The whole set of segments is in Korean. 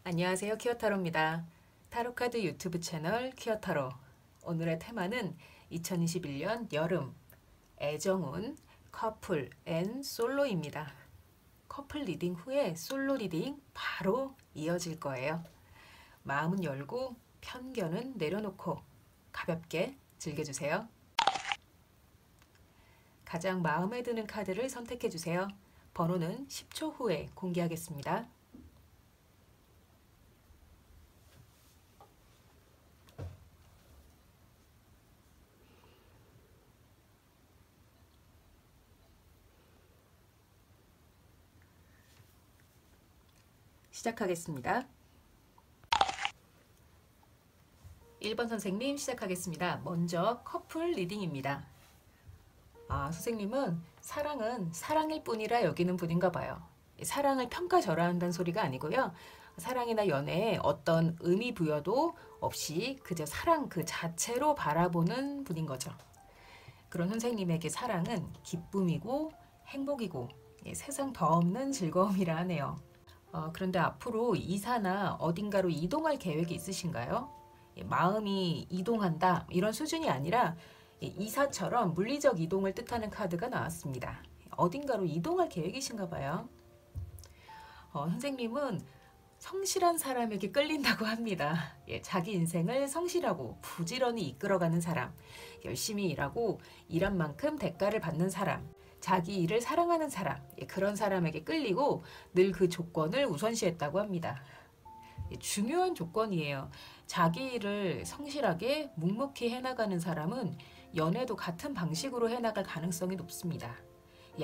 안녕하세요. 퀴어타로입니다. 타로카드 유튜브 채널 퀴어타로. 오늘의 테마는 2021년 여름 애정운 커플 앤 솔로입니다. 커플 리딩 후에 솔로 리딩 바로 이어질 거예요. 마음은 열고 편견은 내려놓고 가볍게 즐겨주세요. 가장 마음에 드는 카드를 선택해주세요. 번호는 10초 후에 공개하겠습니다. 시작하겠습니다. 1번 선생님 시작하겠습니다. 먼저 커플 리딩입니다. 선생님은 사랑은 사랑일 뿐이라 여기는 분인가 봐요. 사랑을 평가절하한다는 소리가 아니고요. 사랑이나 연애에 어떤 의미 부여도 없이 그저 사랑 그 자체로 바라보는 분인 거죠. 그런 선생님에게 사랑은 기쁨이고 행복이고 세상 더 없는 즐거움이라 하네요. 그런데 앞으로 이사나 어딘가로 이동할 계획이 있으신가요? 마음이 이동한다 이런 수준이 아니라 이사처럼 물리적 이동을 뜻하는 카드가 나왔습니다. 어딘가로 이동할 계획이신가 봐요. 선생님은 성실한 사람에게 끌린다고 합니다. 자기 인생을 성실하고 부지런히 이끌어가는 사람, 열심히 일하고 일한 만큼 대가를 받는 사람, 자기 일을 사랑하는 사람, 그런 사람에게 끌리고 늘 그 조건을 우선시했다고 합니다. 중요한 조건이에요. 자기 일을 성실하게 묵묵히 해나가는 사람은 연애도 같은 방식으로 해나갈 가능성이 높습니다.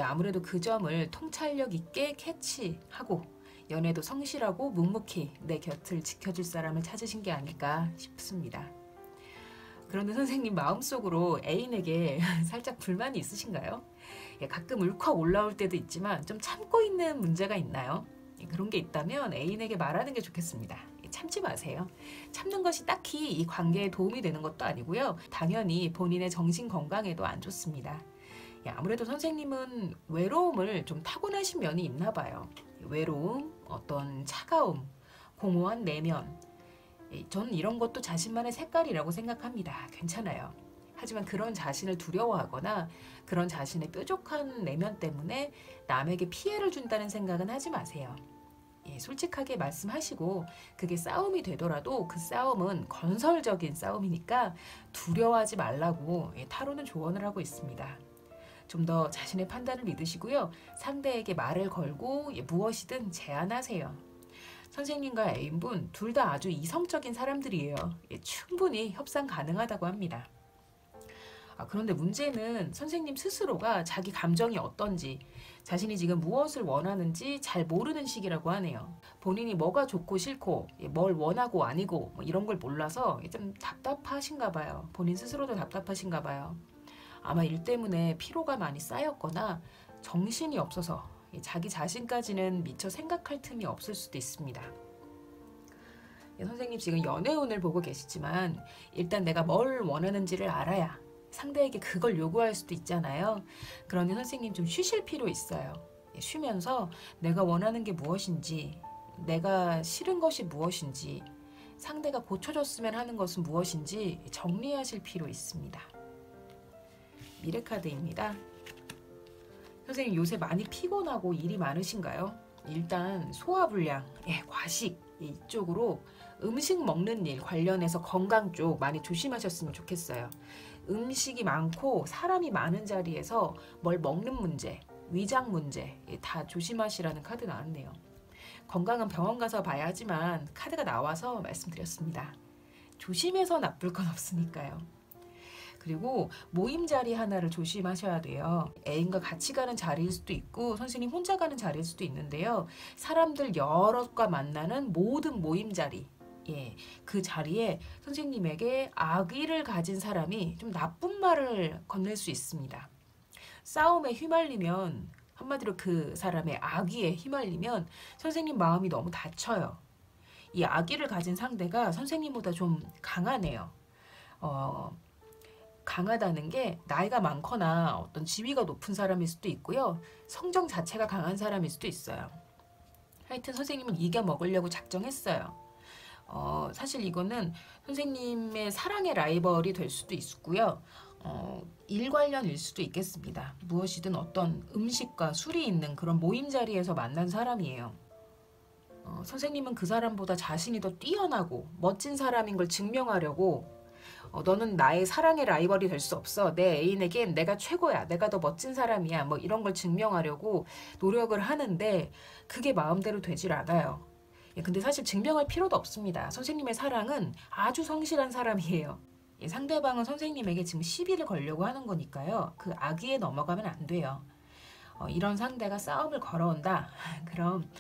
아무래도 그 점을 통찰력 있게 캐치하고 연애도 성실하고 묵묵히 내 곁을 지켜줄 사람을 찾으신 게 아닐까 싶습니다. 그런데 선생님 마음속으로 애인에게 살짝 불만이 있으신가요? 가끔 울컥 올라올 때도 있지만 좀 참고 있는 문제가 있나요? 그런 게 있다면 애인에게 말하는 게 좋겠습니다. 참지 마세요. 참는 것이 딱히 이 관계에 도움이 되는 것도 아니고요. 당연히 본인의 정신 건강에도 안 좋습니다. 아무래도 선생님은 외로움을 좀 타고나신 면이 있나 봐요. 외로움, 어떤 차가움, 공허한 내면. 저는 이런 것도 자신만의 색깔이라고 생각합니다. 괜찮아요. 하지만 그런 자신을 두려워하거나 그런 자신의 뾰족한 내면 때문에 남에게 피해를 준다는 생각은 하지 마세요. 솔직하게 말씀하시고 그게 싸움이 되더라도 그 싸움은 건설적인 싸움이니까 두려워하지 말라고 타로는 조언을 하고 있습니다. 좀 더 자신의 판단을 믿으시고요. 상대에게 말을 걸고 무엇이든 제안하세요. 선생님과 애인분 둘 다 아주 이성적인 사람들이에요. 충분히 협상 가능하다고 합니다. 그런데 문제는 선생님 스스로가 자기 감정이 어떤지, 자신이 지금 무엇을 원하는지 잘 모르는 시기라고 하네요. 본인이 뭐가 좋고 싫고 뭘 원하고 아니고 이런 걸 몰라서 좀 답답하신가 봐요. 본인 스스로도 답답하신가 봐요. 아마 일 때문에 피로가 많이 쌓였거나 정신이 없어서 자기 자신까지는 미처 생각할 틈이 없을 수도 있습니다. 선생님 지금 연애운을 보고 계시지만 일단 내가 뭘 원하는지를 알아야 상대에게 그걸 요구할 수도 있잖아요. 그러니 선생님 좀 쉬실 필요 있어요. 쉬면서 내가 원하는 게 무엇인지, 내가 싫은 것이 무엇인지, 상대가 고쳐줬으면 하는 것은 무엇인지 정리하실 필요 있습니다. 미래카드입니다. 선생님 요새 많이 피곤하고 일이 많으신가요? 일단 소화불량, 과식 이쪽으로 음식 먹는 일 관련해서 건강 쪽 많이 조심하셨으면 좋겠어요. 음식이 많고 사람이 많은 자리에서 뭘 먹는 문제, 위장 문제 다 조심하시라는 카드 나왔네요. 건강은 병원 가서 봐야 하지만 카드가 나와서 말씀드렸습니다. 조심해서 나쁠 건 없으니까요. 그리고 모임 자리 하나를 조심하셔야 돼요. 애인과 같이 가는 자리일 수도 있고 선생님 혼자 가는 자리일 수도 있는데요. 사람들 여럿과 만나는 모든 모임 자리, 그 자리에 선생님에게 악의를 가진 사람이 좀 나쁜 말을 건넬 수 있습니다. 싸움에 휘말리면 한마디로 그 사람의 악의에 휘말리면 선생님 마음이 너무 다쳐요. 이 악의를 가진 상대가 선생님보다 좀 강하네요. 강하다는 게 나이가 많거나 어떤 지위가 높은 사람일 수도 있고요. 성정 자체가 강한 사람일 수도 있어요. 하여튼 선생님은 이겨 먹으려고 작정했어요. 사실 이거는 선생님의 사랑의 라이벌이 될 수도 있고요. 일 관련일 수도 있겠습니다. 무엇이든 어떤 음식과 술이 있는 그런 모임 자리에서 만난 사람이에요. 선생님은 그 사람보다 자신이 더 뛰어나고 멋진 사람인 걸 증명하려고 너는 나의 사랑의 라이벌이 될 수 없어. 내 애인에겐 내가 최고야. 내가 더 멋진 사람이야. 뭐 이런 걸 증명하려고 노력을 하는데 그게 마음대로 되질 않아요. 근데 사실 증명할 필요도 없습니다. 선생님의 사랑은 아주 성실한 사람이에요. 상대방은 선생님에게 지금 시비를 걸려고 하는 거니까요. 그 악의에 넘어가면 안 돼요. 이런 상대가 싸움을 걸어온다. 그럼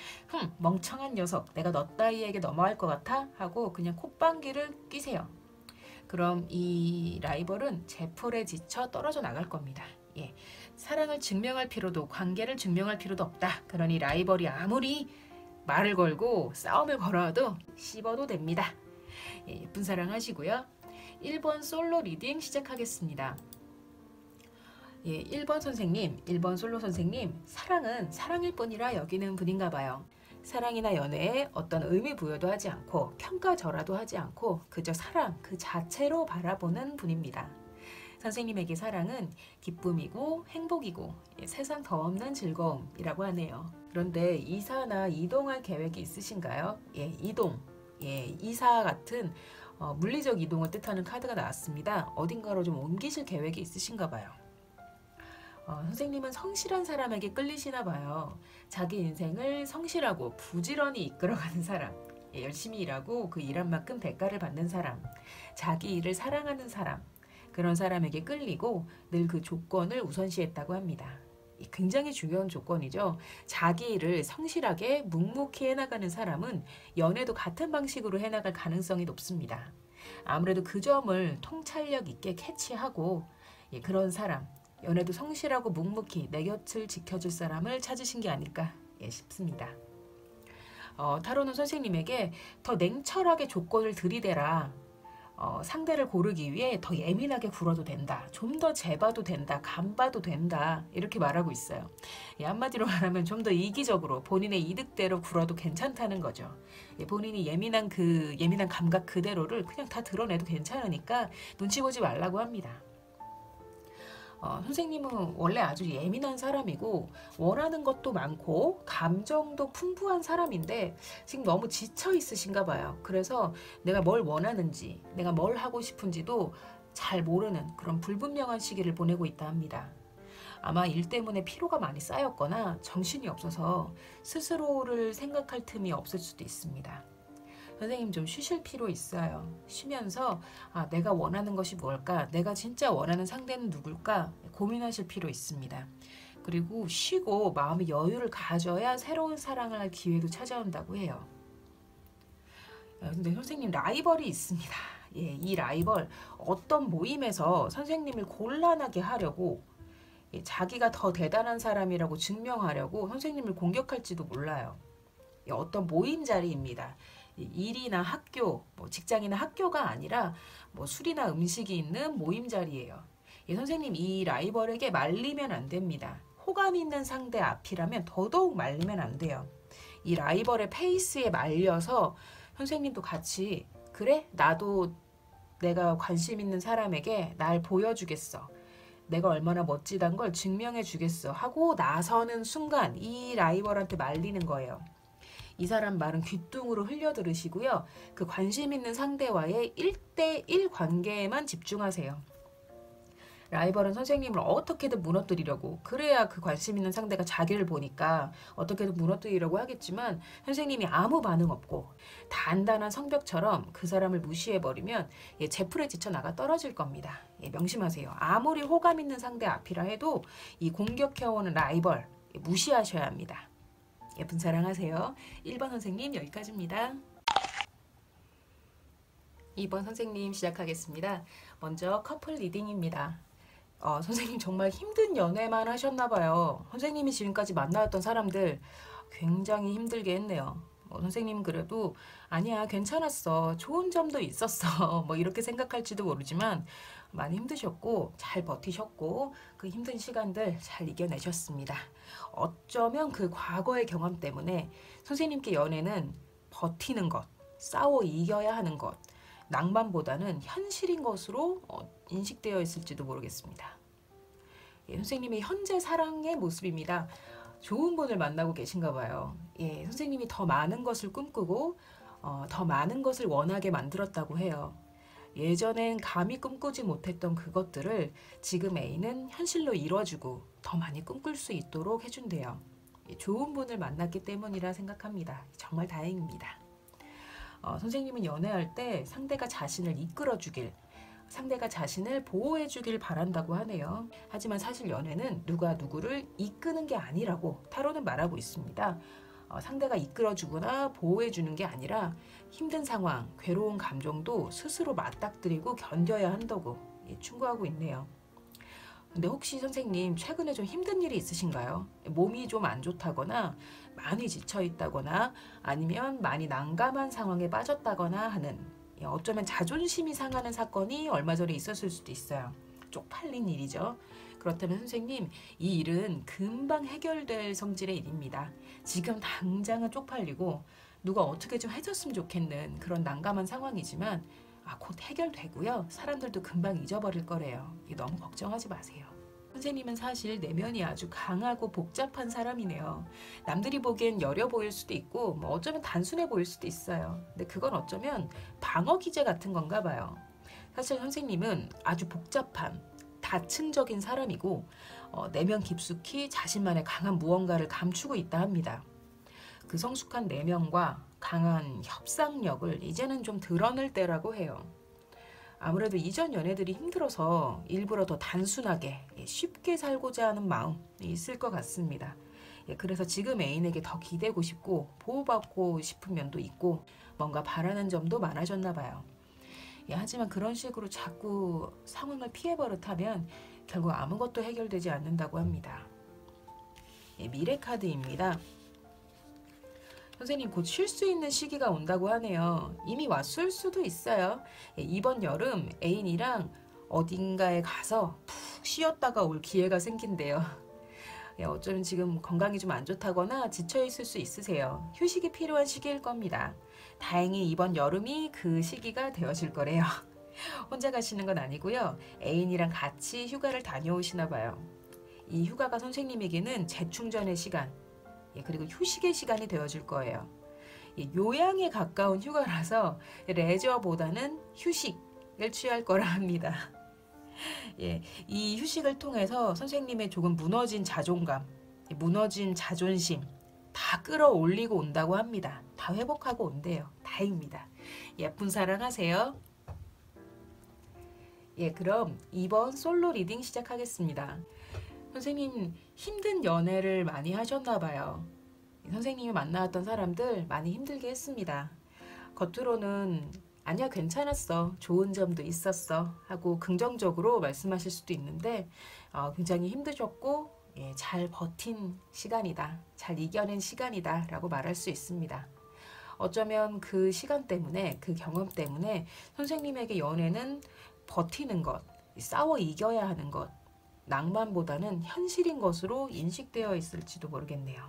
멍청한 녀석, 내가 너 따위에게 넘어갈 것 같아? 하고 그냥 콧방귀를 뀌세요. 그럼 이 라이벌은 제풀에 지쳐 떨어져 나갈 겁니다. 사랑을 증명할 필요도 관계를 증명할 필요도 없다. 그러니 라이벌이 아무리 말을 걸고 싸움을 걸어도 씹어도 됩니다. 예쁜 사랑 하시고요. 1번 솔로 리딩 시작하겠습니다. 1번 선생님, 1번 솔로 선생님, 사랑은 사랑일 뿐이라 여기는 분인가 봐요. 사랑이나 연애에 어떤 의미 부여도 하지 않고 평가절하도 하지 않고 그저 사랑 그 자체로 바라보는 분입니다. 선생님에게 사랑은 기쁨이고 행복이고 세상 더 없는 즐거움이라고 하네요. 그런데 이사나 이동할 계획이 있으신가요? 이동, 이사 같은 물리적 이동을 뜻하는 카드가 나왔습니다. 어딘가로 좀 옮기실 계획이 있으신가 봐요. 선생님은 성실한 사람에게 끌리시나 봐요. 자기 인생을 성실하고 부지런히 이끌어가는 사람, 열심히 일하고 그 일한 만큼 대가를 받는 사람, 자기 일을 사랑하는 사람, 그런 사람에게 끌리고 늘 그 조건을 우선시했다고 합니다. 굉장히 중요한 조건이죠. 자기 일을 성실하게 묵묵히 해나가는 사람은 연애도 같은 방식으로 해나갈 가능성이 높습니다. 아무래도 그 점을 통찰력 있게 캐치하고 그런 사람, 연애도 성실하고 묵묵히 내 곁을 지켜줄 사람을 찾으신 게 아닐까 싶습니다. 타로는 선생님에게 더 냉철하게 조건을 들이대라. 상대를 고르기 위해 더 예민하게 굴어도 된다. 좀 더 재봐도 된다. 간봐도 된다. 이렇게 말하고 있어요. 한마디로 말하면 좀 더 이기적으로 본인의 이득대로 굴어도 괜찮다는 거죠. 본인이 예민한 감각 그대로를 그냥 다 드러내도 괜찮으니까 눈치 보지 말라고 합니다. 선생님은 원래 아주 예민한 사람이고 원하는 것도 많고 감정도 풍부한 사람인데 지금 너무 지쳐 있으신가 봐요. 그래서 내가 뭘 원하는지 내가 뭘 하고 싶은지도 잘 모르는 그런 불분명한 시기를 보내고 있다 합니다. 아마 일 때문에 피로가 많이 쌓였거나 정신이 없어서 스스로를 생각할 틈이 없을 수도 있습니다. 선생님 좀 쉬실 필요 있어요. 쉬면서 내가 원하는 것이 뭘까? 내가 진짜 원하는 상대는 누굴까? 고민하실 필요 있습니다. 그리고 쉬고 마음의 여유를 가져야 새로운 사랑을 할 기회도 찾아온다고 해요. 근데 선생님 라이벌이 있습니다. 이 라이벌 어떤 모임에서 선생님을 곤란하게 하려고 자기가 더 대단한 사람이라고 증명하려고 선생님을 공격할지도 몰라요. 어떤 모임 자리입니다. 일이나 학교, 직장이나 학교가 아니라 술이나 음식이 있는 모임 자리예요. 선생님 이 라이벌에게 말리면 안 됩니다. 호감 있는 상대 앞이라면 더더욱 말리면 안 돼요. 이 라이벌의 페이스에 말려서 선생님도 같이 그래? 나도 내가 관심 있는 사람에게 날 보여주겠어. 내가 얼마나 멋지단 걸 증명해 주겠어 하고 나서는 순간 이 라이벌한테 말리는 거예요. 이 사람 말은 귓등으로 흘려 들으시고요. 그 관심 있는 상대와의 1대1 관계에만 집중하세요. 라이벌은 선생님을 어떻게든 무너뜨리려고 그래야 그 관심 있는 상대가 자기를 보니까 어떻게든 무너뜨리려고 하겠지만 선생님이 아무 반응 없고 단단한 성벽처럼 그 사람을 무시해버리면 제풀에 지쳐 나가 떨어질 겁니다. 명심하세요. 아무리 호감 있는 상대 앞이라 해도 이 공격해오는 라이벌 무시하셔야 합니다. 예쁜 사랑하세요. 1번 선생님 여기까지입니다. 2번 선생님 시작하겠습니다. 먼저 커플 리딩입니다. 선생님 정말 힘든 연애만 하셨나봐요. 선생님이 지금까지 만나왔던 사람들 굉장히 힘들게 했네요. 선생님은 그래도 아니야 괜찮았어. 좋은 점도 있었어. 이렇게 생각할지도 모르지만 많이 힘드셨고 잘 버티셨고 그 힘든 시간들 잘 이겨내셨습니다. 어쩌면 그 과거의 경험 때문에 선생님께 연애는 버티는 것, 싸워 이겨야 하는 것, 낭만보다는 현실인 것으로 인식되어 있을지도 모르겠습니다. 예, 선생님의 현재 사랑의 모습입니다. 좋은 분을 만나고 계신가 봐요. 예, 선생님이 더 많은 것을 꿈꾸고 더 많은 것을 원하게 만들었다고 해요. 예전엔 감히 꿈꾸지 못했던 그것들을 지금 A는 현실로 이뤄주고 더 많이 꿈꿀 수 있도록 해준대요. 좋은 분을 만났기 때문이라 생각합니다. 정말 다행입니다. 선생님은 연애할 때 상대가 자신을 이끌어주길, 상대가 자신을 보호해주길 바란다고 하네요. 하지만 사실 연애는 누가 누구를 이끄는 게 아니라고 타로는 말하고 있습니다. 상대가 이끌어주거나 보호해주는 게 아니라 힘든 상황, 괴로운 감정도 스스로 맞닥뜨리고 견뎌야 한다고 충고하고 있네요. 근데 혹시 선생님 최근에 좀 힘든 일이 있으신가요? 몸이 좀 안 좋다거나 많이 지쳐 있다거나 아니면 많이 난감한 상황에 빠졌다거나 하는 어쩌면 자존심이 상하는 사건이 얼마 전에 있었을 수도 있어요. 쪽팔린 일이죠. 그렇다면 선생님, 이 일은 금방 해결될 성질의 일입니다. 지금 당장은 쪽팔리고 누가 어떻게 좀 해줬으면 좋겠는 그런 난감한 상황이지만 곧 해결되고요. 사람들도 금방 잊어버릴 거래요. 너무 걱정하지 마세요. 선생님은 사실 내면이 아주 강하고 복잡한 사람이네요. 남들이 보기엔 여려 보일 수도 있고 어쩌면 단순해 보일 수도 있어요. 근데 그건 어쩌면 방어 기제 같은 건가 봐요. 사실 선생님은 아주 복잡한 다층적인 사람이고 내면 깊숙이 자신만의 강한 무언가를 감추고 있다 합니다. 그 성숙한 내면과 강한 협상력을 이제는 좀 드러낼 때라고 해요. 아무래도 이전 연애들이 힘들어서 일부러 더 단순하게 쉽게 살고자 하는 마음이 있을 것 같습니다. 그래서 지금 애인에게 더 기대고 싶고 보호받고 싶은 면도 있고 뭔가 바라는 점도 많아졌나 봐요. 하지만 그런 식으로 자꾸 상황을 피해버릇하면 결국 아무것도 해결되지 않는다고 합니다. 미래 카드입니다. 선생님 곧 쉴 수 있는 시기가 온다고 하네요. 이미 왔을 수도 있어요. 이번 여름 애인이랑 어딘가에 가서 푹 쉬었다가 올 기회가 생긴대요. 어쩌면 지금 건강이 좀 안 좋다거나 지쳐 있을 수 있으세요. 휴식이 필요한 시기일 겁니다. 다행히 이번 여름이 그 시기가 되어질 거래요. 혼자 가시는 건 아니고요. 애인이랑 같이 휴가를 다녀오시나 봐요. 이 휴가가 선생님에게는 재충전의 시간, 그리고 휴식의 시간이 되어줄 거예요. 요양에 가까운 휴가라서 레저보다는 휴식을 취할 거라 합니다. 이 휴식을 통해서 선생님의 조금 무너진 자존감, 무너진 자존심 다 끌어올리고 온다고 합니다. 다 회복하고 온대요. 다행입니다. 예쁜 사랑하세요. 그럼 이번 솔로 리딩 시작하겠습니다. 선생님 힘든 연애를 많이 하셨나 봐요. 선생님이 만나왔던 사람들 많이 힘들게 했습니다. 겉으로는 아니야 괜찮았어, 좋은 점도 있었어 하고 긍정적으로 말씀하실 수도 있는데 굉장히 힘드셨고 잘 버틴 시간이다, 잘 이겨낸 시간이다 라고 말할 수 있습니다. 어쩌면 그 시간 때문에, 그 경험 때문에 선생님에게 연애는 버티는 것, 싸워 이겨야 하는 것, 낭만보다는 현실인 것으로 인식되어 있을지도 모르겠네요.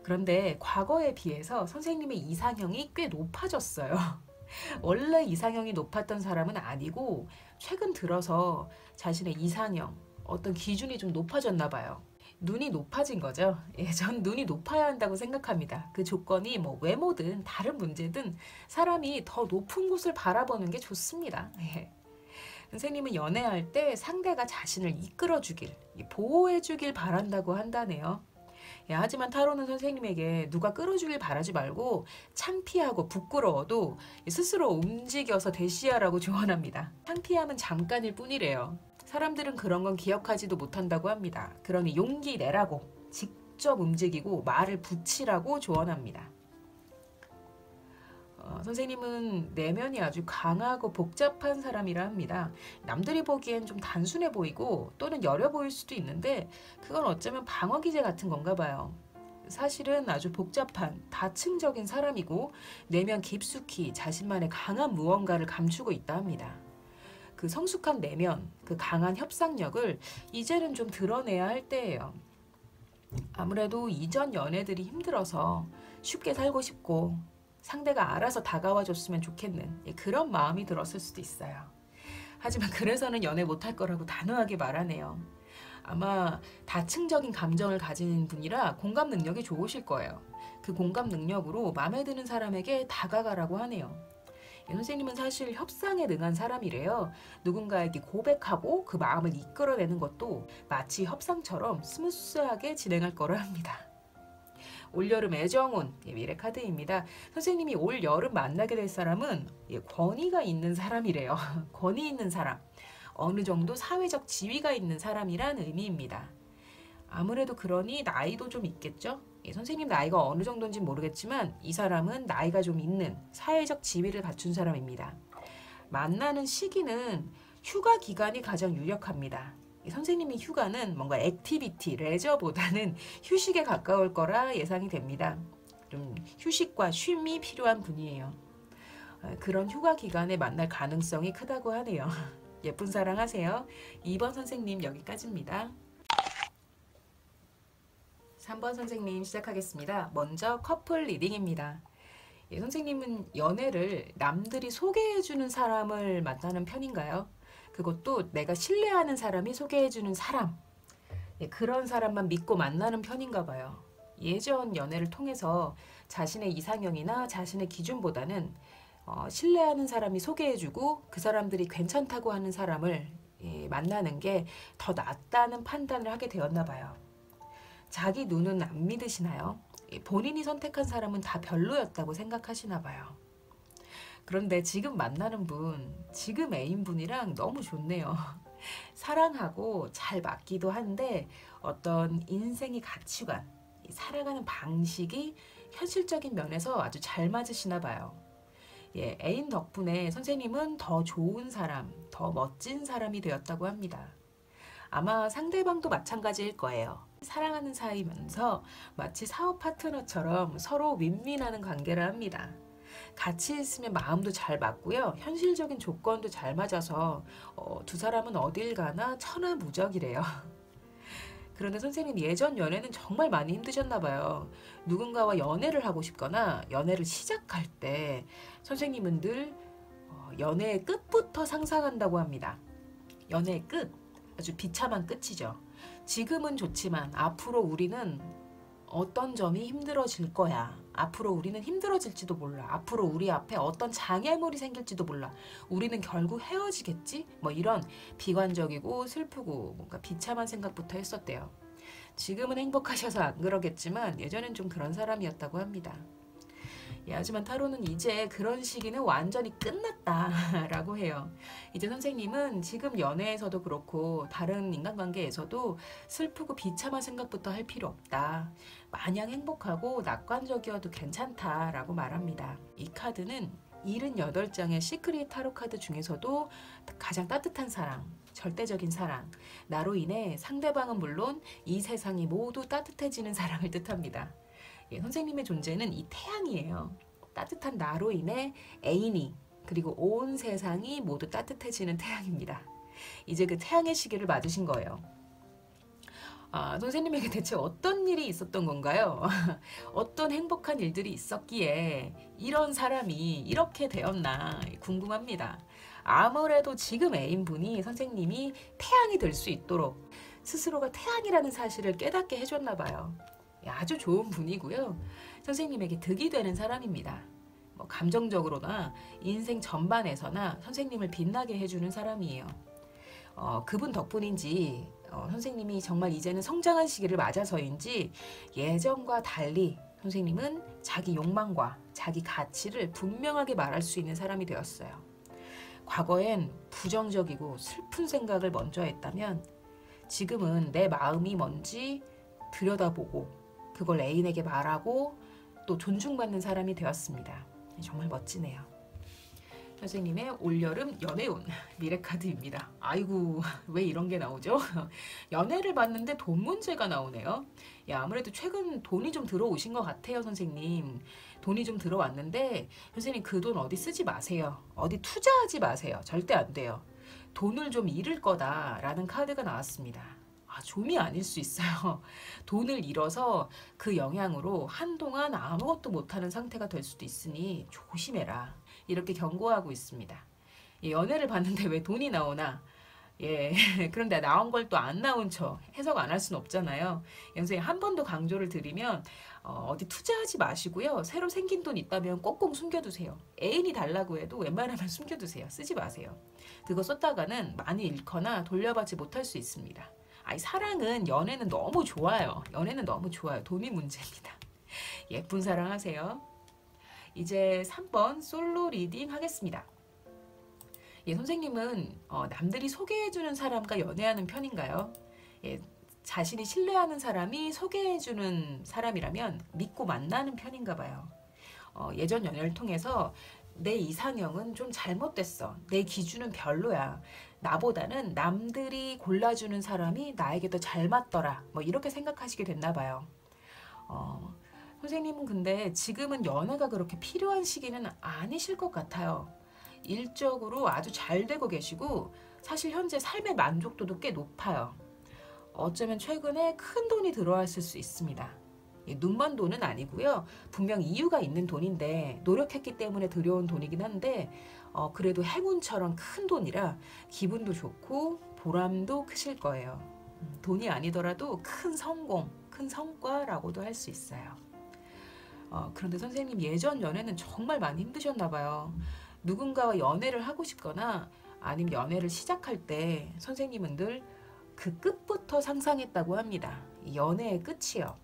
그런데 과거에 비해서 선생님의 이상형이 꽤 높아졌어요. 원래 이상형이 높았던 사람은 아니고 최근 들어서 자신의 이상형, 어떤 기준이 좀 높아졌나 봐요. 눈이 높아진 거죠. 전 눈이 높아야 한다고 생각합니다. 그 조건이 외모든 다른 문제든 사람이 더 높은 곳을 바라보는 게 좋습니다. 선생님은 연애할 때 상대가 자신을 이끌어주길, 보호해주길 바란다고 한다네요. 하지만 타로는 선생님에게 누가 끌어주길 바라지 말고 창피하고 부끄러워도 스스로 움직여서 대시하라고 조언합니다. 창피함은 잠깐일 뿐이래요. 사람들은 그런 건 기억하지도 못한다고 합니다. 그러니 용기 내라고, 직접 움직이고 말을 붙이라고 조언합니다. 선생님은 내면이 아주 강하고 복잡한 사람이라 합니다. 남들이 보기엔 좀 단순해 보이고 또는 여려 보일 수도 있는데 그건 어쩌면 방어 기제 같은 건가 봐요. 사실은 아주 복잡한 다층적인 사람이고 내면 깊숙이 자신만의 강한 무언가를 감추고 있다 합니다. 그 성숙한 내면, 그 강한 협상력을 이제는 좀 드러내야 할 때예요. 아무래도 이전 연애들이 힘들어서 쉽게 살고 싶고 상대가 알아서 다가와 줬으면 좋겠는 그런 마음이 들었을 수도 있어요. 하지만 그래서는 연애 못할 거라고 단호하게 말하네요. 아마 다층적인 감정을 가진 분이라 공감 능력이 좋으실 거예요. 그 공감 능력으로 마음에 드는 사람에게 다가가라고 하네요. 선생님은 사실 협상에 능한 사람이래요. 누군가에게 고백하고 그 마음을 이끌어내는 것도 마치 협상처럼 스무스하게 진행할 거라 합니다. 올여름 애정운 미래 카드입니다. 선생님이 올여름 만나게 될 사람은 권위가 있는 사람이래요. 권위 있는 사람. 어느 정도 사회적 지위가 있는 사람이란 의미입니다. 아무래도 그러니 나이도 좀 있겠죠? 선생님 나이가 어느 정도인지 모르겠지만 이 사람은 나이가 좀 있는 사회적 지위를 갖춘 사람입니다. 만나는 시기는 휴가 기간이 가장 유력합니다. 선생님이 휴가는 뭔가 액티비티, 레저보다는 휴식에 가까울 거라 예상이 됩니다. 좀 휴식과 쉼이 필요한 분이에요. 그런 휴가 기간에 만날 가능성이 크다고 하네요. 예쁜 사랑 하세요. 2번 선생님 여기까지입니다. 3번 선생님 시작하겠습니다. 먼저 커플 리딩입니다. 선생님은 연애를 남들이 소개해주는 사람을 만나는 편인가요? 그것도 내가 신뢰하는 사람이 소개해주는 사람. 그런 사람만 믿고 만나는 편인가 봐요. 예전 연애를 통해서 자신의 이상형이나 자신의 기준보다는 신뢰하는 사람이 소개해주고 그 사람들이 괜찮다고 하는 사람을 만나는 게 더 낫다는 판단을 하게 되었나 봐요. 자기 눈은 안 믿으시나요? 본인이 선택한 사람은 다 별로였다고 생각하시나 봐요. 그런데 지금 만나는 분, 지금 애인분이랑 너무 좋네요. 사랑하고 잘 맞기도 한데 어떤 인생의 가치관, 살아가는 방식이 현실적인 면에서 아주 잘 맞으시나 봐요. 애인 덕분에 선생님은 더 좋은 사람, 더 멋진 사람이 되었다고 합니다. 아마 상대방도 마찬가지일 거예요. 사랑하는 사이면서 마치 사업 파트너처럼 서로 윈윈하는 관계를 합니다. 같이 있으면 마음도 잘 맞고요. 현실적인 조건도 잘 맞아서 두 사람은 어딜 가나 천하무적이래요. 그런데 선생님 예전 연애는 정말 많이 힘드셨나 봐요. 누군가와 연애를 하고 싶거나 연애를 시작할 때 선생님은 늘 연애의 끝부터 상상한다고 합니다. 연애의 끝. 아주 비참한 끝이죠. 지금은 좋지만 앞으로 우리는 어떤 점이 힘들어질 거야. 앞으로 우리는 힘들어질지도 몰라. 앞으로 우리 앞에 어떤 장애물이 생길지도 몰라. 우리는 결국 헤어지겠지? 뭐 이런 비관적이고 슬프고 뭔가 비참한 생각부터 했었대요. 지금은 행복하셔서 안 그러겠지만 예전엔 좀 그런 사람이었다고 합니다. 하지만 타로는 이제 그런 시기는 완전히 끝났다라고 해요. 이제 선생님은 지금 연애에서도 그렇고 다른 인간관계에서도 슬프고 비참한 생각부터 할 필요 없다. 마냥 행복하고 낙관적이어도 괜찮다라고 말합니다. 이 카드는 78장의 시크릿 타로 카드 중에서도 가장 따뜻한 사랑, 절대적인 사랑, 나로 인해 상대방은 물론 이 세상이 모두 따뜻해지는 사랑을 뜻합니다. 선생님의 존재는 이 태양이에요. 따뜻한 나로 인해 애인이 그리고 온 세상이 모두 따뜻해지는 태양입니다. 이제 그 태양의 시기를 맞으신 거예요. 선생님에게 대체 어떤 일이 있었던 건가요? 어떤 행복한 일들이 있었기에 이런 사람이 이렇게 되었나 궁금합니다. 아무래도 지금 애인분이 선생님이 태양이 될 수 있도록 스스로가 태양이라는 사실을 깨닫게 해줬나 봐요. 아주 좋은 분이고요. 선생님에게 득이 되는 사람입니다. 감정적으로나 인생 전반에서나 선생님을 빛나게 해주는 사람이에요. 그분 덕분인지 선생님이 정말 이제는 성장한 시기를 맞아서인지 예전과 달리 선생님은 자기 욕망과 자기 가치를 분명하게 말할 수 있는 사람이 되었어요. 과거엔 부정적이고 슬픈 생각을 먼저 했다면 지금은 내 마음이 뭔지 들여다보고 그걸 애인에게 말하고 또 존중받는 사람이 되었습니다. 정말 멋지네요. 선생님의 올여름 연애운 미래카드입니다. 아이고 왜 이런 게 나오죠? 연애를 봤는데 돈 문제가 나오네요. 아무래도 최근 돈이 좀 들어오신 것 같아요. 선생님 돈이 좀 들어왔는데 선생님 그 돈 어디 쓰지 마세요. 어디 투자하지 마세요. 절대 안 돼요. 돈을 좀 잃을 거다라는 카드가 나왔습니다. 좀이 아닐 수 있어요. 돈을 잃어서 그 영향으로 한동안 아무것도 못하는 상태가 될 수도 있으니 조심해라. 이렇게 경고하고 있습니다. 연애를 봤는데 왜 돈이 나오나? 예, 그런데 나온 걸 또 안 나온 척 해석 안 할 수는 없잖아요. 선생님 한 번 더 강조를 드리면 어디 투자하지 마시고요. 새로 생긴 돈 있다면 꼭꼭 숨겨두세요. 애인이 달라고 해도 웬만하면 숨겨두세요. 쓰지 마세요. 그거 썼다가는 많이 잃거나 돌려받지 못할 수 있습니다. 사랑은 연애는 너무 좋아요. 연애는 너무 좋아요. 돈이 문제입니다. 예쁜 사랑 하세요. 이제 3번 솔로 리딩 하겠습니다. 선생님은 남들이 소개해주는 사람과 연애하는 편인가요? 자신이 신뢰하는 사람이 소개해주는 사람이라면 믿고 만나는 편인가 봐요. 예전 연애를 통해서 내 이상형은 좀 잘못됐어. 내 기준은 별로야. 나보다는 남들이 골라주는 사람이 나에게 더 잘 맞더라. 이렇게 생각하시게 됐나 봐요. 선생님은 근데 지금은 연애가 그렇게 필요한 시기는 아니실 것 같아요. 일적으로 아주 잘 되고 계시고 사실 현재 삶의 만족도도 꽤 높아요. 어쩌면 최근에 큰 돈이 들어왔을 수 있습니다. 눈먼 돈은 아니고요. 분명 이유가 있는 돈인데 노력했기 때문에 들여온 돈이긴 한데 그래도 행운처럼 큰 돈이라 기분도 좋고 보람도 크실 거예요. 돈이 아니더라도 큰 성공, 큰 성과라고도 할 수 있어요. 그런데 선생님 예전 연애는 정말 많이 힘드셨나 봐요. 누군가와 연애를 하고 싶거나 아니면 연애를 시작할 때 선생님은 늘 그 끝부터 상상했다고 합니다. 연애의 끝이요.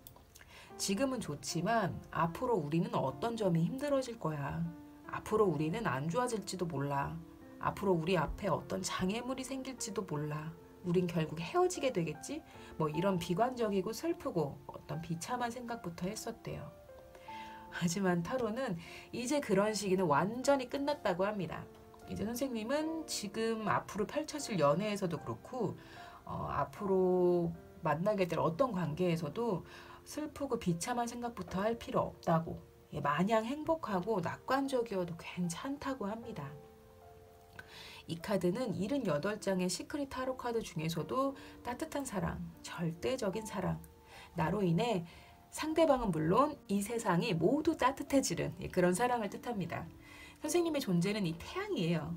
지금은 좋지만 앞으로 우리는 어떤 점이 힘들어질 거야. 앞으로 우리는 안 좋아질지도 몰라. 앞으로 우리 앞에 어떤 장애물이 생길지도 몰라. 우린 결국 헤어지게 되겠지? 이런 비관적이고 슬프고 어떤 비참한 생각부터 했었대요. 하지만 타로는 이제 그런 시기는 완전히 끝났다고 합니다. 이제 선생님은 지금 앞으로 펼쳐질 연애에서도 그렇고 앞으로 만나게 될 어떤 관계에서도 슬프고 비참한 생각부터 할 필요 없다고, 마냥 행복하고 낙관적이어도 괜찮다고 합니다. 이 카드는 78장의 시크릿 타로 카드 중에서도 따뜻한 사랑, 절대적인 사랑, 나로 인해 상대방은 물론 이 세상이 모두 따뜻해지는 그런 사랑을 뜻합니다. 선생님의 존재는 이 태양이에요.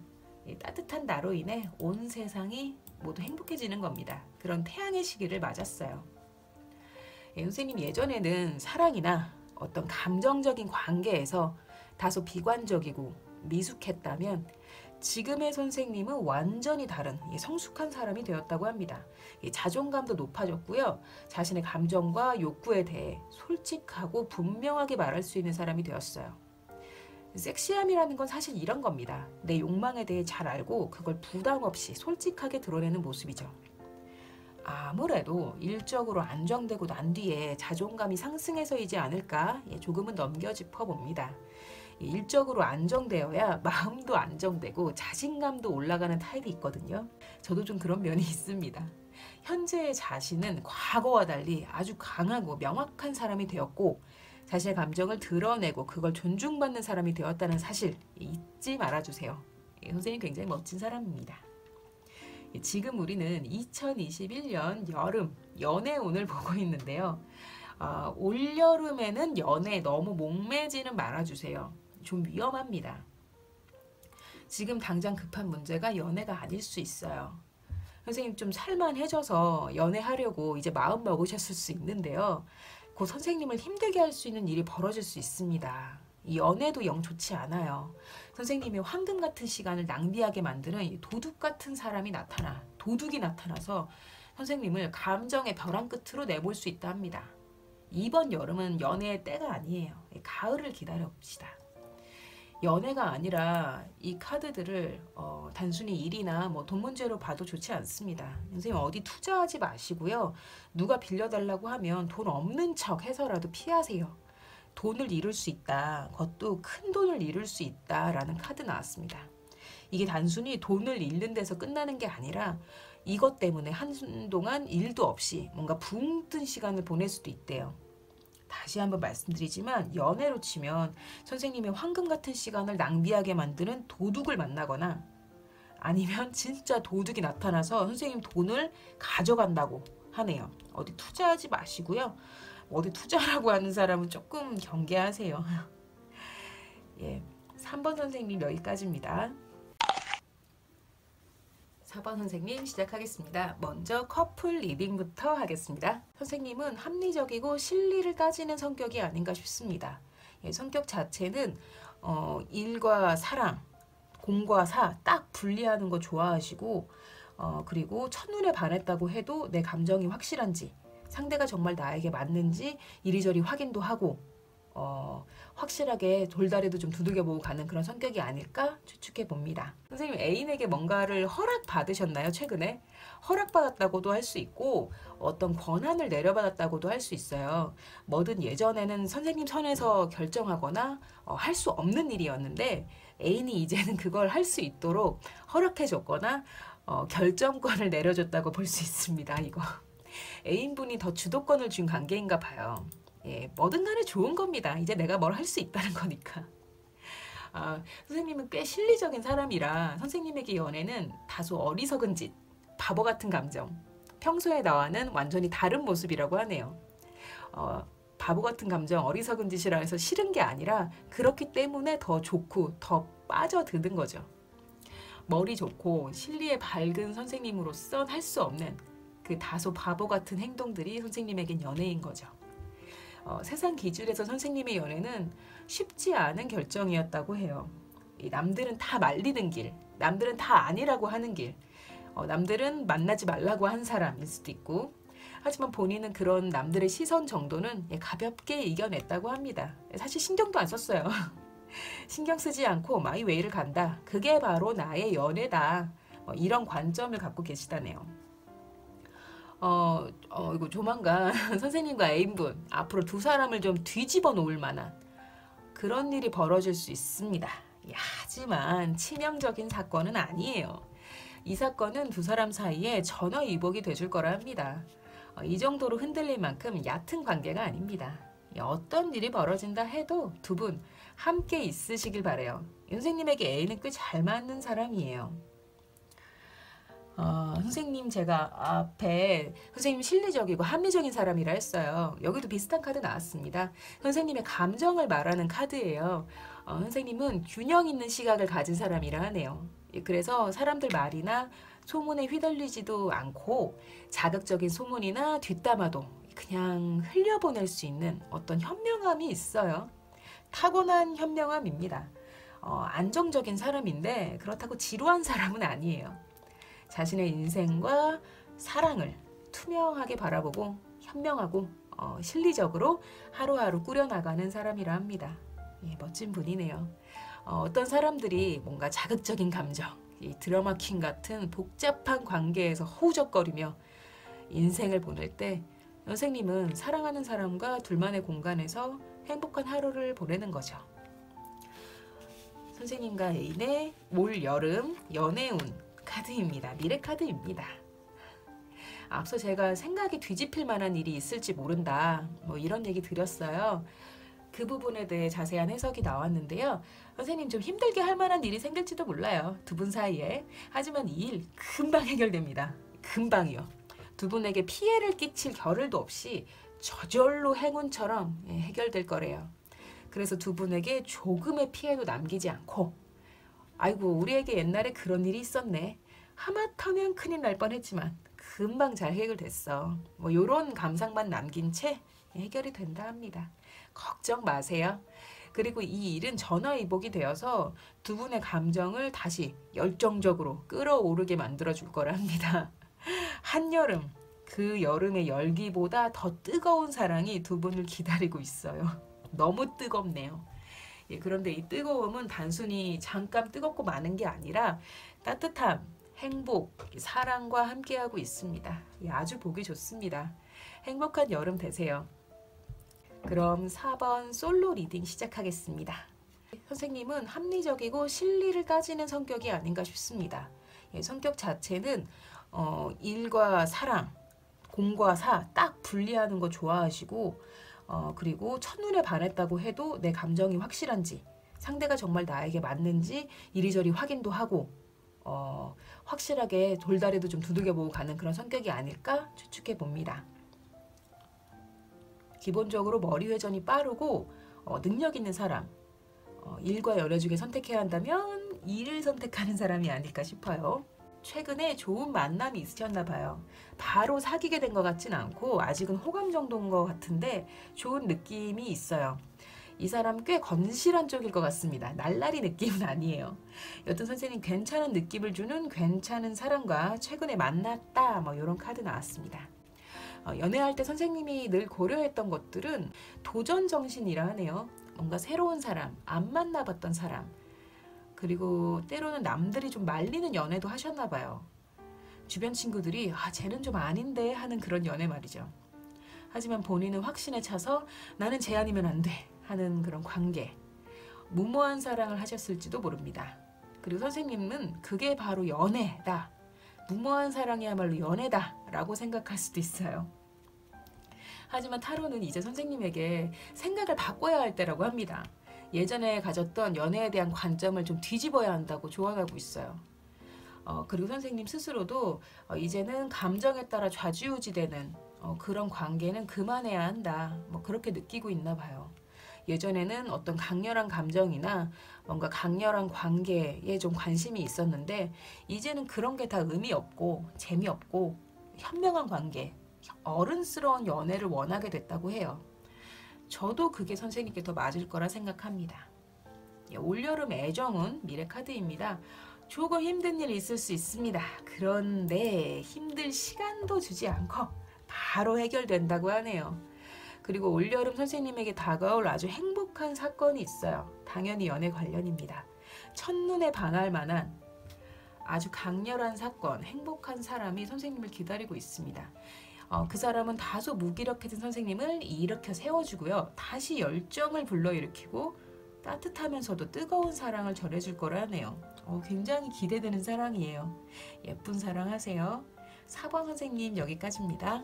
따뜻한 나로 인해 온 세상이 모두 행복해지는 겁니다. 그런 태양의 시기를 맞았어요. 선생님 예전에는 사랑이나 어떤 감정적인 관계에서 다소 비관적이고 미숙했다면 지금의 선생님은 완전히 다른 성숙한 사람이 되었다고 합니다. 자존감도 높아졌고요. 자신의 감정과 욕구에 대해 솔직하고 분명하게 말할 수 있는 사람이 되었어요. 섹시함이라는 건 사실 이런 겁니다. 내 욕망에 대해 잘 알고 그걸 부담 없이 솔직하게 드러내는 모습이죠. 아무래도 일적으로 안정되고 난 뒤에 자존감이 상승해서이지 않을까 조금은 넘겨 짚어봅니다. 일적으로 안정되어야 마음도 안정되고 자신감도 올라가는 타입이 있거든요. 저도 좀 그런 면이 있습니다. 현재의 자신은 과거와 달리 아주 강하고 명확한 사람이 되었고 자신의 감정을 드러내고 그걸 존중받는 사람이 되었다는 사실 잊지 말아주세요. 선생님 굉장히 멋진 사람입니다. 지금 우리는 2021년 여름 연애운을 보고 있는데요. 올여름에는 연애 너무 목매지는 말아주세요. 좀 위험합니다. 지금 당장 급한 문제가 연애가 아닐 수 있어요. 선생님 좀 살만해져서 연애하려고 이제 마음 먹으셨을 수 있는데요. 그 선생님을 힘들게 할 수 있는 일이 벌어질 수 있습니다. 이 연애도 영 좋지 않아요. 선생님이 황금 같은 시간을 낭비하게 만드는 이 도둑 같은 사람이 도둑이 나타나서 선생님을 감정의 벼랑 끝으로 내몰 수 있다 합니다. 이번 여름은 연애의 때가 아니에요. 가을을 기다려 봅시다. 연애가 아니라 이 카드들을 단순히 일이나 돈 문제로 봐도 좋지 않습니다. 선생님 어디 투자하지 마시고요. 누가 빌려달라고 하면 돈 없는 척 해서라도 피하세요. 돈을 잃을 수 있다. 그것도 큰 돈을 잃을 수 있다라는 카드 나왔습니다. 이게 단순히 돈을 잃는 데서 끝나는 게 아니라 이것 때문에 한동안 일도 없이 뭔가 붕 뜬 시간을 보낼 수도 있대요. 다시 한번 말씀드리지만 연애로 치면 선생님의 황금 같은 시간을 낭비하게 만드는 도둑을 만나거나 아니면 진짜 도둑이 나타나서 선생님 돈을 가져간다고 하네요. 어디 투자하지 마시고요. 어디 투자라고 하는 사람은 조금 경계하세요. 예, 3번 선생님 여기까지입니다. 4번 선생님 시작하겠습니다. 먼저 커플 리딩부터 하겠습니다. 선생님은 합리적이고 실리를 따지는 성격이 아닌가 싶습니다. 예, 성격 자체는 일과 사랑, 공과 사 딱 분리하는 거 좋아하시고 그리고 첫눈에 반했다고 해도 내 감정이 확실한지 상대가 정말 나에게 맞는지 이리저리 확인도 하고 확실하게 돌다리도 좀 두들겨보고 가는 그런 성격이 아닐까 추측해 봅니다. 선생님 애인에게 뭔가를 허락받으셨나요? 최근에? 허락받았다고도 할 수 있고 어떤 권한을 내려받았다고도 할 수 있어요. 뭐든 예전에는 선생님 선에서 결정하거나 할 수 없는 일이었는데 애인이 이제는 그걸 할 수 있도록 허락해 줬거나 결정권을 내려줬다고 볼 수 있습니다. 이거 애인분이 더 주도권을 준 관계인가 봐요. 예, 뭐든 간에 좋은 겁니다. 이제 내가 뭘 할 수 있다는 거니까. 선생님은 꽤 실리적인 사람이라 선생님에게 연애는 다소 어리석은 짓, 바보 같은 감정, 평소에 나와는 완전히 다른 모습이라고 하네요. 바보 같은 감정, 어리석은 짓이라 해서 싫은 게 아니라 그렇기 때문에 더 좋고 더 빠져드는 거죠. 머리 좋고 실리에 밝은 선생님으로서 할 수 없는 그 다소 바보 같은 행동들이 선생님에겐 연애인 거죠. 세상 기준에서 선생님의 연애는 쉽지 않은 결정이었다고 해요. 남들은 다 말리는 길, 남들은 다 아니라고 하는 길, 남들은 만나지 말라고 한 사람일 수도 있고 하지만 본인은 그런 남들의 시선 정도는 가볍게 이겨냈다고 합니다. 사실 신경도 안 썼어요. 신경 쓰지 않고 마이 웨이를 간다. 그게 바로 나의 연애다. 이런 관점을 갖고 계시다네요. 이거 조만간 선생님과 애인분 앞으로 두 사람을 좀 뒤집어 놓을 만한 그런 일이 벌어질 수 있습니다. 하지만 치명적인 사건은 아니에요. 이 사건은 두 사람 사이에 전화위복이 돼줄 거라 합니다. 이 정도로 흔들릴 만큼 얕은 관계가 아닙니다. 어떤 일이 벌어진다 해도 두 분 함께 있으시길 바래요. 선생님에게 애인은 꽤 잘 맞는 사람이에요. 선생님 제가 앞에 선생님 실리적이고 합리적인 사람이라 했어요. 여기도 비슷한 카드 나왔습니다. 선생님의 감정을 말하는 카드예요. 선생님은 균형 있는 시각을 가진 사람이라 하네요. 그래서 사람들 말이나 소문에 휘둘리지도 않고 자극적인 소문이나 뒷담화도 그냥 흘려보낼 수 있는 어떤 현명함이 있어요. 타고난 현명함입니다. 안정적인 사람인데 그렇다고 지루한 사람은 아니에요. 자신의 인생과 사랑을 투명하게 바라보고 현명하고 실리적으로 하루하루 꾸려나가는 사람이라 합니다. 예, 멋진 분이네요. 어떤 사람들이 뭔가 자극적인 감정, 이 드라마킹 같은 복잡한 관계에서 허우적거리며 인생을 보낼 때 선생님은 사랑하는 사람과 둘만의 공간에서 행복한 하루를 보내는 거죠. 선생님과 애인의 올 여름 연애운 카드입니다. 미래 카드입니다. 앞서 제가 생각이 뒤집힐 만한 일이 있을지 모른다 이런 얘기 드렸어요. 그 부분에 대해 자세한 해석이 나왔는데요. 선생님 좀 힘들게 할 만한 일이 생길지도 몰라요. 두 분 사이에. 하지만 이 일 금방 해결됩니다. 금방이요. 두 분에게 피해를 끼칠 겨를도 없이 저절로 행운처럼 해결될 거래요. 그래서 두 분에게 조금의 피해도 남기지 않고 아이고 우리에게 옛날에 그런 일이 있었네. 하마터면 큰일 날 뻔했지만 금방 잘 해결됐어. 요런 감상만 남긴 채 해결이 된다 합니다. 걱정 마세요. 그리고 이 일은 전화위복이 되어서 두 분의 감정을 다시 열정적으로 끌어오르게 만들어줄 거라 합니다. 한여름, 그 여름의 열기보다 더 뜨거운 사랑이 두 분을 기다리고 있어요. 너무 뜨겁네요. 그런데 이 뜨거움은 단순히 잠깐 뜨겁고 마는 게 아니라 따뜻함, 행복, 사랑과 함께하고 있습니다. 아주 보기 좋습니다. 행복한 여름 되세요. 그럼 4번 솔로 리딩 시작하겠습니다. 선생님은 합리적이고 실리를 따지는 성격이 아닌가 싶습니다. 성격 자체는 일과 사랑, 공과 사 딱 분리하는 거 좋아하시고 그리고 첫눈에 반했다고 해도 내 감정이 확실한지 상대가 정말 나에게 맞는지 이리저리 확인도 하고 확실하게 돌다리도 좀 두들겨보고 가는 그런 성격이 아닐까 추측해 봅니다. 기본적으로 머리 회전이 빠르고 능력 있는 사람, 일과 연애 중에 선택해야 한다면 일을 선택하는 사람이 아닐까 싶어요. 최근에 좋은 만남이 있으셨나 봐요. 바로 사귀게 된 것 같진 않고 아직은 호감 정도인 것 같은데 좋은 느낌이 있어요. 이 사람 꽤 건실한 쪽일 것 같습니다. 날라리 느낌은 아니에요. 여튼 선생님 괜찮은 느낌을 주는 괜찮은 사람과 최근에 만났다 뭐 이런 카드 나왔습니다. 연애할 때 선생님이 늘 고려했던 것들은 도전 정신이라 하네요. 뭔가 새로운 사람, 안 만나봤던 사람, 그리고 때로는 남들이 좀 말리는 연애도 하셨나 봐요. 주변 친구들이 쟤는 좀 아닌데 하는 그런 연애 말이죠. 하지만 본인은 확신에 차서 나는 쟤 아니면 안 돼 하는 그런 관계, 무모한 사랑을 하셨을지도 모릅니다. 그리고 선생님은 그게 바로 연애다, 무모한 사랑이야말로 연애다 라고 생각할 수도 있어요. 하지만 타로는 이제 선생님에게 생각을 바꿔야 할 때라고 합니다. 예전에 가졌던 연애에 대한 관점을 좀 뒤집어야 한다고 조언하고 있어요. 그리고 선생님 스스로도 이제는 감정에 따라 좌지우지되는 그런 관계는 그만해야 한다, 뭐 그렇게 느끼고 있나 봐요. 예전에는 어떤 강렬한 감정이나 뭔가 강렬한 관계에 좀 관심이 있었는데 이제는 그런 게 다 의미 없고 재미없고 현명한 관계, 어른스러운 연애를 원하게 됐다고 해요. 저도 그게 선생님께 더 맞을 거라 생각합니다. 올여름 애정운 미래 카드입니다. 조금 힘든 일 있을 수 있습니다. 그런데 힘들 시간도 주지 않고 바로 해결된다고 하네요. 그리고 올여름 선생님에게 다가올 아주 행복한 사건이 있어요. 당연히 연애 관련입니다. 첫눈에 반할 만한 아주 강렬한 사건, 행복한 사람이 선생님을 기다리고 있습니다. 그 사람은 다소 무기력해진 선생님을 일으켜 세워주고요. 다시 열정을 불러일으키고 따뜻하면서도 뜨거운 사랑을 전해줄 거라네요. 굉장히 기대되는 사랑이에요. 예쁜 사랑 하세요. 4번 선생님 여기까지입니다.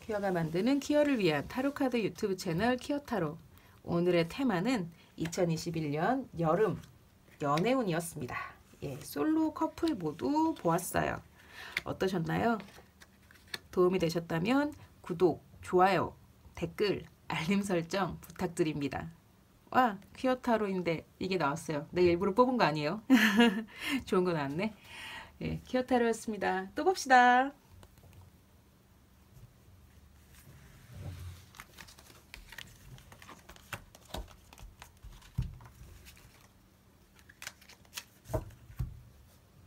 퀴어가 만드는 퀴어를 위한 타로카드 유튜브 채널 퀴어타로. 오늘의 테마는 2021년 여름 연애운이었습니다. 솔로 커플 모두 보았어요. 어떠셨나요? 도움이 되셨다면 구독, 좋아요, 댓글, 알림 설정 부탁드립니다. 와, 퀴어타로인데 이게 나왔어요. 내가 일부러 뽑은 거 아니에요? 좋은 거 나왔네. 퀴어타로였습니다. 또 봅시다.